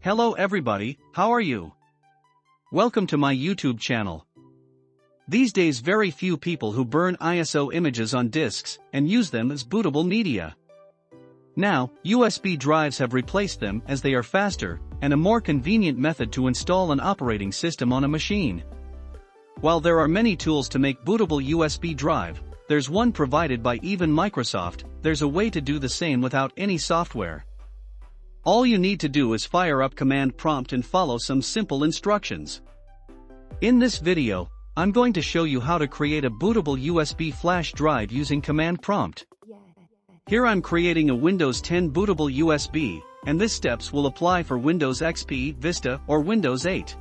Hello everybody, how are you? Welcome to my YouTube channel. These days very few people who burn ISO images on disks and use them as bootable media. Now, USB drives have replaced them as they are faster and a more convenient method to install an operating system on a machine. While there are many tools to make bootable USB drive, there's one provided by even Microsoft. There's a way to do the same without any software. All you need to do is fire up command prompt and follow some simple instructions. In this video, I'm going to show you how to create a bootable USB flash drive using command prompt. Here I'm creating a Windows 10 bootable USB, and this steps will apply for Windows XP, Vista, or Windows 8.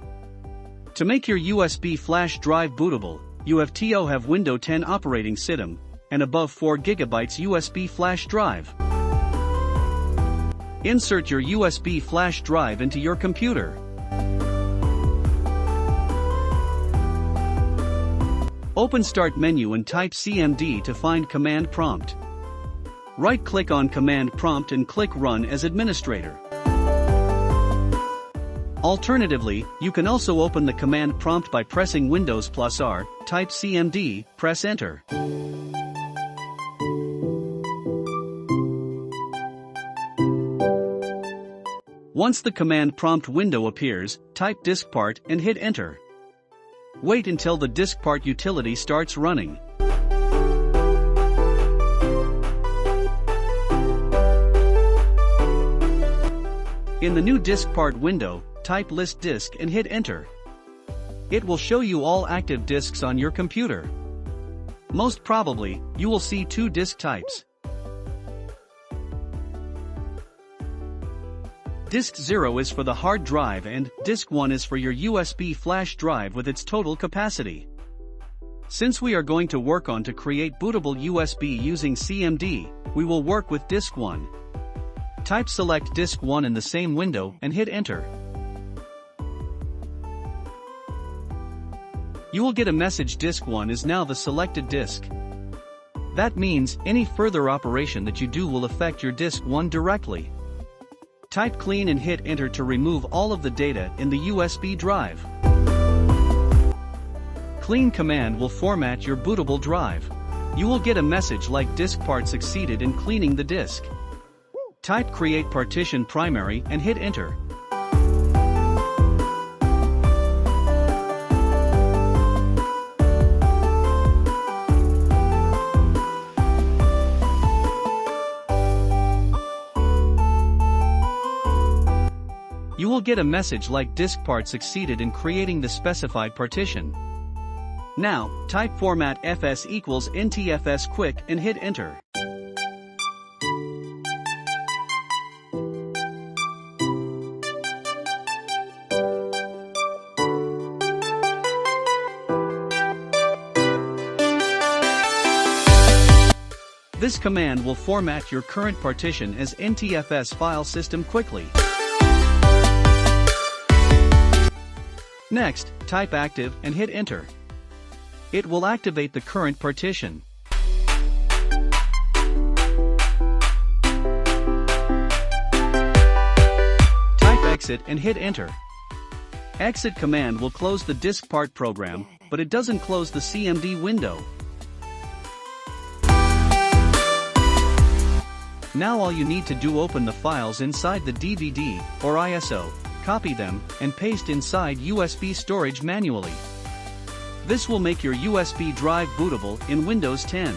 To make your USB flash drive bootable, you have to have Windows 10 operating system, and above 4 GB USB flash drive. Insert your USB flash drive into your computer. Open Start menu and type CMD to find command prompt. Right-click on command prompt and click Run as administrator. Alternatively, you can also open the command prompt by pressing Windows+R, type CMD, press Enter. Once the command prompt window appears, type diskpart and hit Enter. Wait until the diskpart utility starts running. In the new diskpart window, type list disk and hit Enter. It will show you all active disks on your computer. Most probably, you will see two disk types. Disk 0 is for the hard drive and Disk 1 is for your USB flash drive with its total capacity. Since we are going to work on to create bootable USB using CMD, we will work with Disk 1. Type select Disk 1 in the same window and hit Enter. You will get a message Disk 1 is now the selected disk. That means any further operation that you do will affect your Disk 1 directly. Type clean and hit Enter to remove all of the data in the USB drive. Clean command will format your bootable drive. You will get a message like diskpart succeeded in cleaning the disk. Type create partition primary and hit Enter. You will get a message like diskpart succeeded in creating the specified partition. Now, type format fs equals ntfs quick and hit Enter. This command will format your current partition as NTFS file system quickly. Next, type active and hit Enter. It will activate the current partition. Type exit and hit Enter. Exit command will close the diskpart program, but it doesn't close the CMD window. Now all you need to do open the files inside the DVD or ISO, copy them, and paste inside USB storage manually. This will make your USB drive bootable in Windows 10.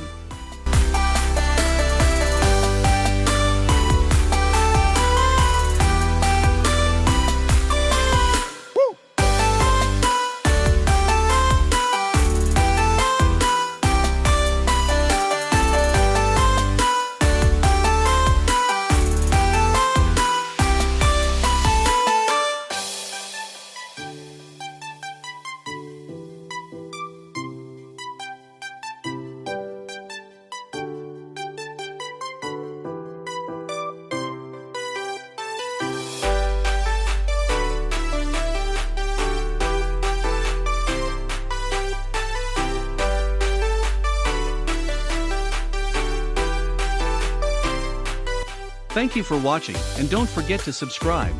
Thank you for watching, and don't forget to subscribe.